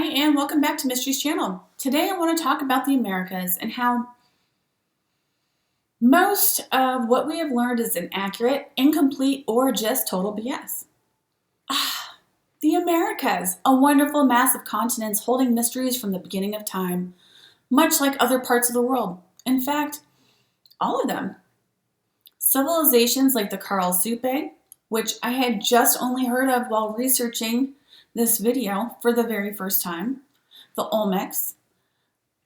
Hi, and welcome back to Mysteries Channel. Today I want to talk about the Americas and how most of what we have learned is inaccurate, incomplete, or just total BS. The Americas, a wonderful mass of continents holding mysteries from the beginning of time, much like other parts of the world. In fact, all of them. Civilizations like the Carl Supe, which I had just only heard of while researching this video for the very first time, the Olmecs,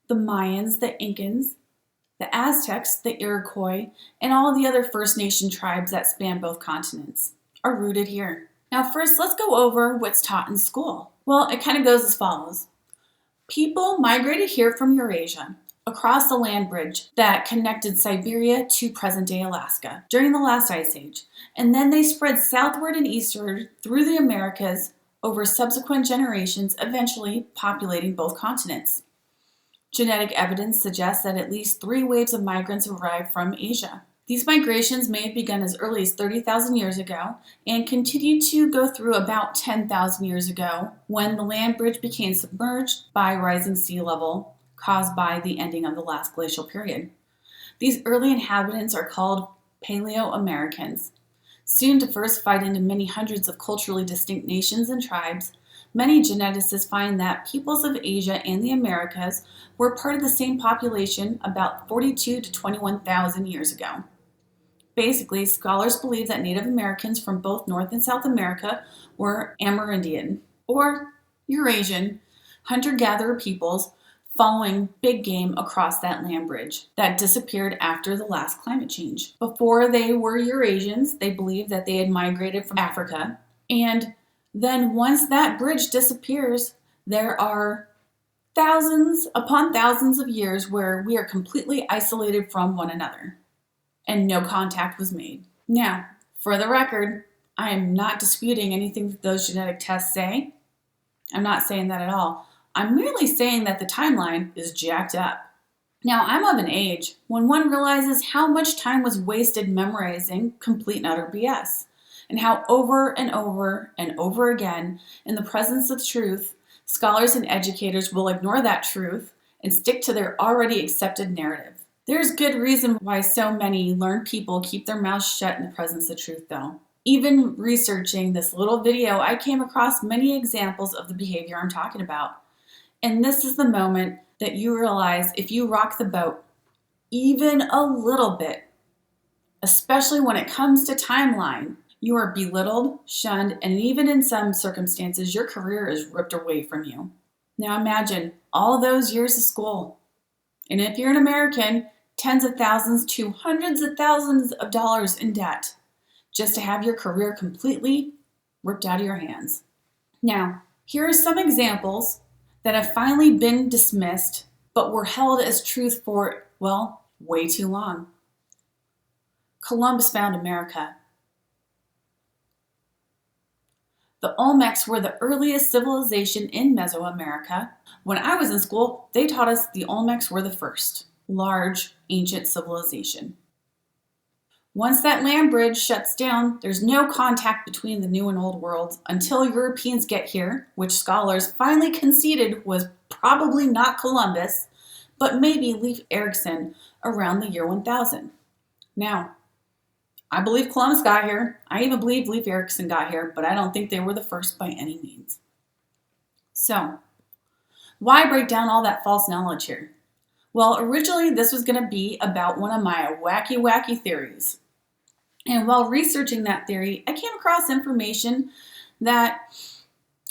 the Mayans, the Incans, the Aztecs, the Iroquois, and all the other First Nation tribes that span both continents are rooted here. Now first, let's go over what's taught in school. Well, it kind of goes as follows. People migrated here from Eurasia across the land bridge that connected Siberia to present-day Alaska during the last ice age, and then they spread southward and eastward through the Americas over subsequent generations, eventually populating both continents. Genetic evidence suggests that at least 3 waves of migrants arrived from Asia. These migrations may have begun as early as 30,000 years ago and continued to go through about 10,000 years ago when the land bridge became submerged by rising sea level caused by the ending of the last glacial period. These early inhabitants are called Paleo-Americans. Soon diversified into many hundreds of culturally distinct nations and tribes, many geneticists find that peoples of Asia and the Americas were part of the same population about 42 to 21,000 years ago. Basically, scholars believe that Native Americans from both North and South America were Amerindian, or Eurasian, hunter-gatherer peoples following big game across that land bridge that disappeared after the last climate change. Before they were Eurasians, they believed that they had migrated from Africa, and then once that bridge disappears, there are thousands upon thousands of years where we are completely isolated from one another, and no contact was made. Now, for the record, I am not disputing anything that those genetic tests say. I'm not saying that at all. I'm merely saying that the timeline is jacked up. Now, I'm of an age when one realizes how much time was wasted memorizing complete and utter BS, and how over and over and over again, in the presence of truth, scholars and educators will ignore that truth and stick to their already accepted narrative. There's good reason why so many learned people keep their mouths shut in the presence of truth, though. Even researching this little video, I came across many examples of the behavior I'm talking about. And this is the moment that you realize if you rock the boat even a little bit, especially when it comes to timeline, you are belittled, shunned, and even in some circumstances, your career is ripped away from you. Now imagine all those years of school. And if you're an American, tens of thousands to hundreds of thousands of dollars in debt just to have your career completely ripped out of your hands. Now, here are some examples that have finally been dismissed, but were held as truth for, well, way too long. Columbus found America. The Olmecs were the earliest civilization in Mesoamerica. When I was in school, they taught us the Olmecs were the first large, ancient civilization. Once that land bridge shuts down, there's no contact between the new and old worlds until Europeans get here, which scholars finally conceded was probably not Columbus, but maybe Leif Erikson around the year 1000. Now, I believe Columbus got here. I even believe Leif Erikson got here, but I don't think they were the first by any means. So, why break down all that false knowledge here? Well, originally this was going to be about one of my wacky theories. And while researching that theory, I came across information that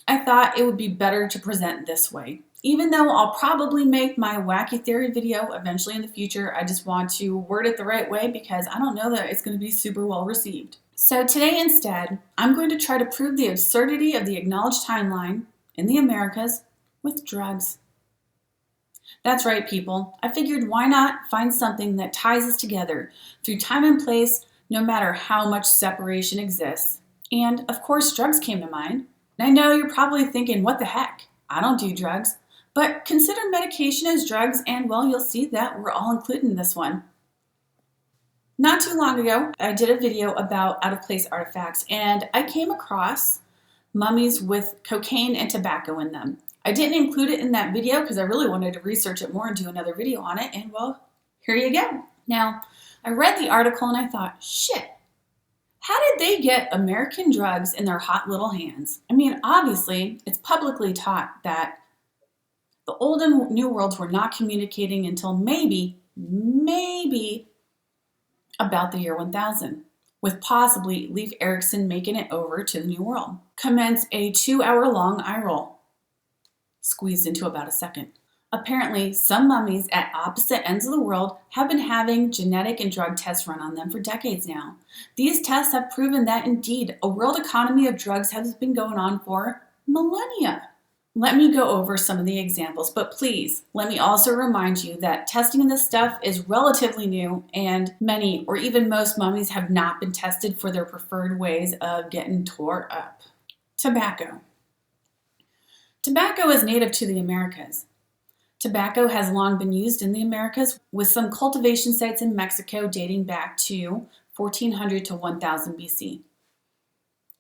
I thought it would be better to present this way. Even though I'll probably make my wacky theory video eventually in the future, I just want to word it the right way because I don't know that it's going to be super well received. So today instead, I'm going to try to prove the absurdity of the acknowledged timeline in the Americas with drugs. That's right, people. I figured why not find something that ties us together through time and place, no matter how much separation exists. And of course, drugs came to mind. And I know you're probably thinking, what the heck? I don't do drugs. But consider medication as drugs, and well, you'll see that we're all included in this one. Not too long ago, I did a video about out-of-place artifacts, and I came across mummies with cocaine and tobacco in them. I didn't include it in that video because I really wanted to research it more and do another video on it, and well, here you go. Now, I read the article and I thought, shit, how did they get American drugs in their hot little hands? I mean, obviously, it's publicly taught that the old and new worlds were not communicating until maybe about the year 1000, with possibly Leif Erikson making it over to the new world. Commence a 2-hour-long eye roll, squeezed into about a second. Apparently, some mummies at opposite ends of the world have been having genetic and drug tests run on them for decades now. These tests have proven that indeed a world economy of drugs has been going on for millennia. Let me go over some of the examples, but please let me also remind you that testing this stuff is relatively new, and many or even most mummies have not been tested for their preferred ways of getting tore up. Tobacco. Tobacco is native to the Americas. Tobacco has long been used in the Americas, with some cultivation sites in Mexico dating back to 1400 to 1000 BC.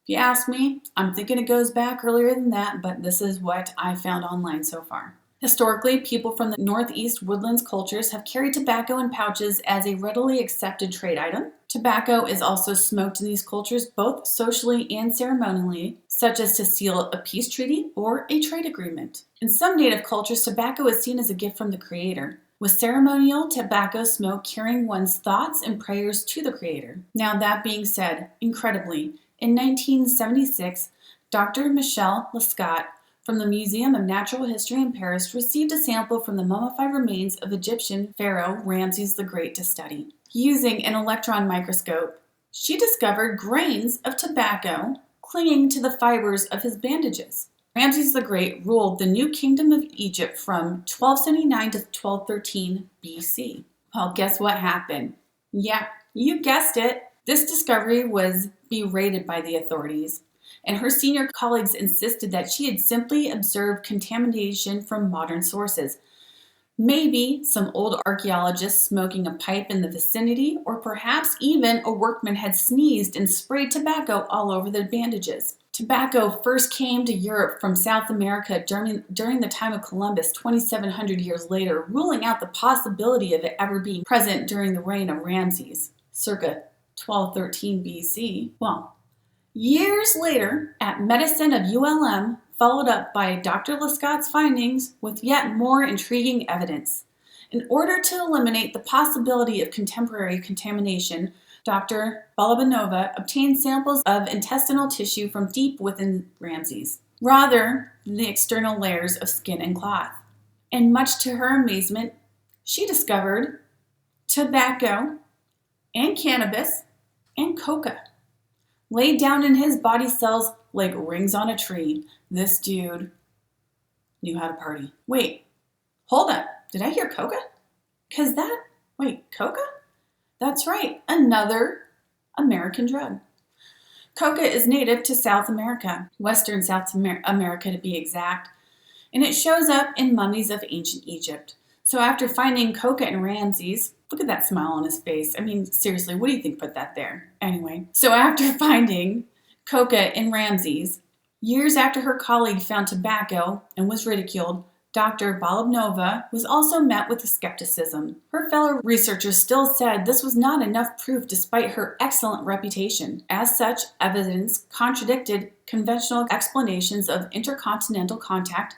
If you ask me, I'm thinking it goes back earlier than that, but this is what I found online so far. Historically, people from the Northeast woodlands cultures have carried tobacco in pouches as a readily accepted trade item. Tobacco is also smoked in these cultures both socially and ceremonially, such as to seal a peace treaty or a trade agreement. In some native cultures, tobacco is seen as a gift from the Creator, with ceremonial tobacco smoke carrying one's thoughts and prayers to the Creator. Now, that being said, incredibly, in 1976, Dr. Michel Lescot from the Museum of Natural History in Paris received a sample from the mummified remains of Egyptian pharaoh Ramses the Great to study. Using an electron microscope, she discovered grains of tobacco clinging to the fibers of his bandages. Ramses the Great ruled the New Kingdom of Egypt from 1279 to 1213 BC. Well, guess what happened? Yeah, you guessed it. This discovery was berated by the authorities, and her senior colleagues insisted that she had simply observed contamination from modern sources. Maybe some old archaeologists smoking a pipe in the vicinity, or perhaps even a workman had sneezed and sprayed tobacco all over the bandages. Tobacco first came to Europe from South America during the time of Columbus 2,700 years later, ruling out the possibility of it ever being present during the reign of Ramses, circa 1213 BC. Well, years later, at Medicine of ULM, followed up by Dr. Lescot's findings with yet more intriguing evidence. In order to eliminate the possibility of contemporary contamination, Dr. Balabanova obtained samples of intestinal tissue from deep within Ramses, rather than the external layers of skin and cloth. And much to her amazement, she discovered tobacco and cannabis and coca laid down in his body cells like rings on a tree. This dude knew how to party. Wait, hold up. Did I hear coca? Coca? That's right, another American drug. Coca is native to South America, Western South America to be exact, and it shows up in mummies of ancient Egypt. So after finding coca in Ramses, look at that smile on his face. I mean, seriously, what do you think put that there? Anyway, so after finding coca in Ramses, years after her colleague found tobacco and was ridiculed, Dr. Balabanova was also met with skepticism. Her fellow researchers still said this was not enough proof despite her excellent reputation. As such, evidence contradicted conventional explanations of intercontinental contact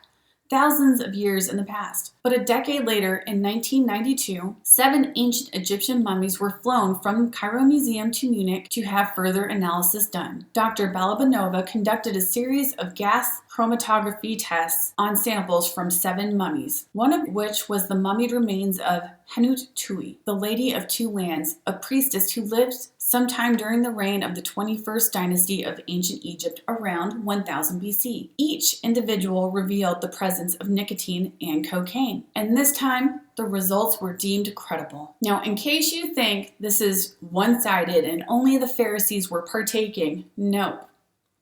thousands of years in the past. But a decade later, in 1992, 7 ancient Egyptian mummies were flown from Cairo Museum to Munich to have further analysis done. Dr. Balabanova conducted a series of gas chromatography tests on samples from 7 mummies, one of which was the mummied remains of Henut Tui, the Lady of Two Lands, a priestess who lived sometime during the reign of the 21st dynasty of ancient Egypt around 1000 BC. Each individual revealed the presence of nicotine and cocaine, and this time the results were deemed credible. Now, in case you think this is one-sided and only the Pharisees were partaking, no.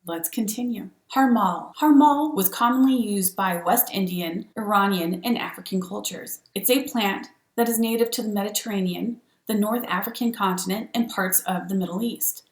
Let's continue. Harmal. Harmal was commonly used by West Indian, Iranian, and African cultures. It's a plant that is native to the Mediterranean, the North African continent, and parts of the Middle East.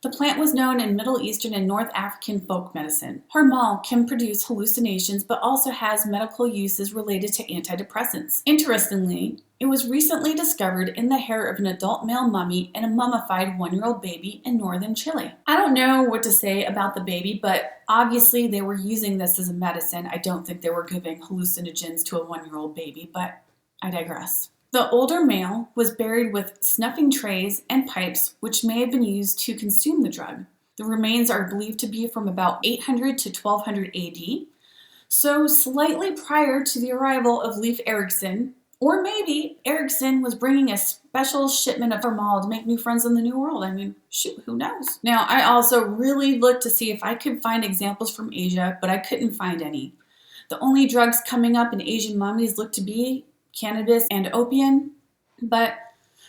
The plant was known in Middle Eastern and North African folk medicine. Harmal can produce hallucinations but also has medical uses related to antidepressants. Interestingly, it was recently discovered in the hair of an adult male mummy and a mummified 1-year-old baby in northern Chile. I don't know what to say about the baby, but obviously they were using this as a medicine. I don't think they were giving hallucinogens to a 1-year-old baby, but I digress. The older male was buried with snuffing trays and pipes, which may have been used to consume the drug. The remains are believed to be from about 800 to 1200 AD, so slightly prior to the arrival of Leif Erikson, or maybe Erikson was bringing a special shipment of Harmal to make new friends in the New World. I mean, shoot, who knows? Now, I also really looked to see if I could find examples from Asia, but I couldn't find any. The only drugs coming up in Asian mummies look to be cannabis and opium, but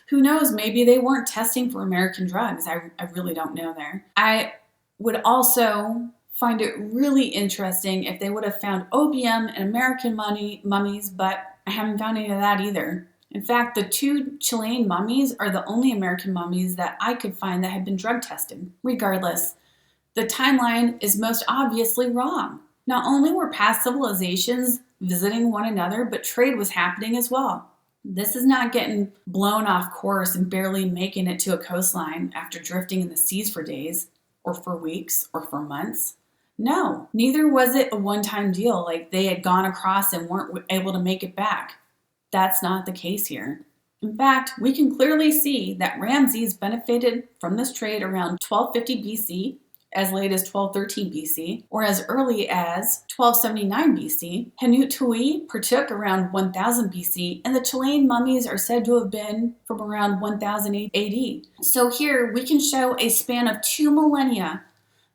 who knows, maybe they weren't testing for American drugs. I really don't know there. I would also find it really interesting if they would have found opium in American mummies, but I haven't found any of that either. In fact, the 2 Chilean mummies are the only American mummies that I could find that had been drug tested. Regardless, the timeline is most obviously wrong. Not only were past civilizations visiting one another, but trade was happening as well. This is not getting blown off course and barely making it to a coastline after drifting in the seas for days, or for weeks, or for months. No, neither was it a one-time deal like they had gone across and weren't able to make it back. That's not the case here. In fact, we can clearly see that Ramses benefited from this trade around 1250 BC, as late as 1213 BC, or as early as 1279 BC. Henut Tui partook around 1000 BC, and the Chilean mummies are said to have been from around 1000 AD. So here we can show a span of 2 millennia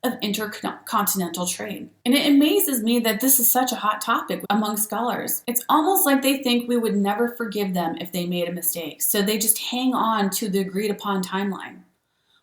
of intercontinental trade. And it amazes me that this is such a hot topic among scholars. It's almost like they think we would never forgive them if they made a mistake, so they just hang on to the agreed upon timeline.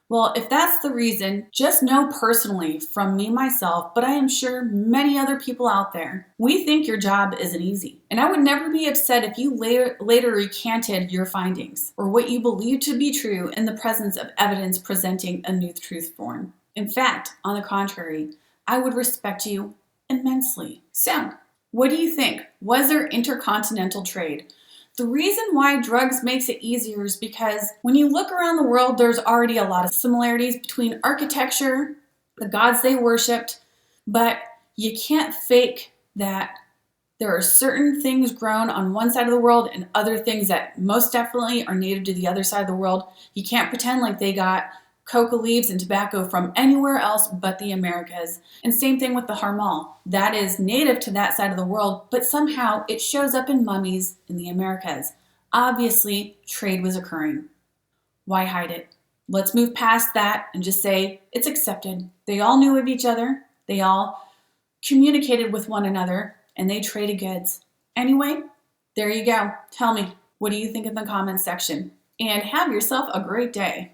Well, if that's the reason, just know personally from me myself, but I am sure many other people out there, we think your job isn't easy. And I would never be upset if you later recanted your findings or what you believe to be true in the presence of evidence presenting a new truth form. In fact, on the contrary, I would respect you immensely. So, what do you think? Was there intercontinental trade? The reason why drugs makes it easier is because when you look around the world, there's already a lot of similarities between architecture, the gods they worshipped, but you can't fake that there are certain things grown on one side of the world and other things that most definitely are native to the other side of the world. You can't pretend like they got coca leaves and tobacco from anywhere else but the Americas. And same thing with the Harmal. That is native to that side of the world, but somehow it shows up in mummies in the Americas. Obviously, trade was occurring. Why hide it? Let's move past that and just say it's accepted. They all knew of each other. They all communicated with one another, and they traded goods. Anyway, there you go. Tell me, what do you think in the comments section? And have yourself a great day.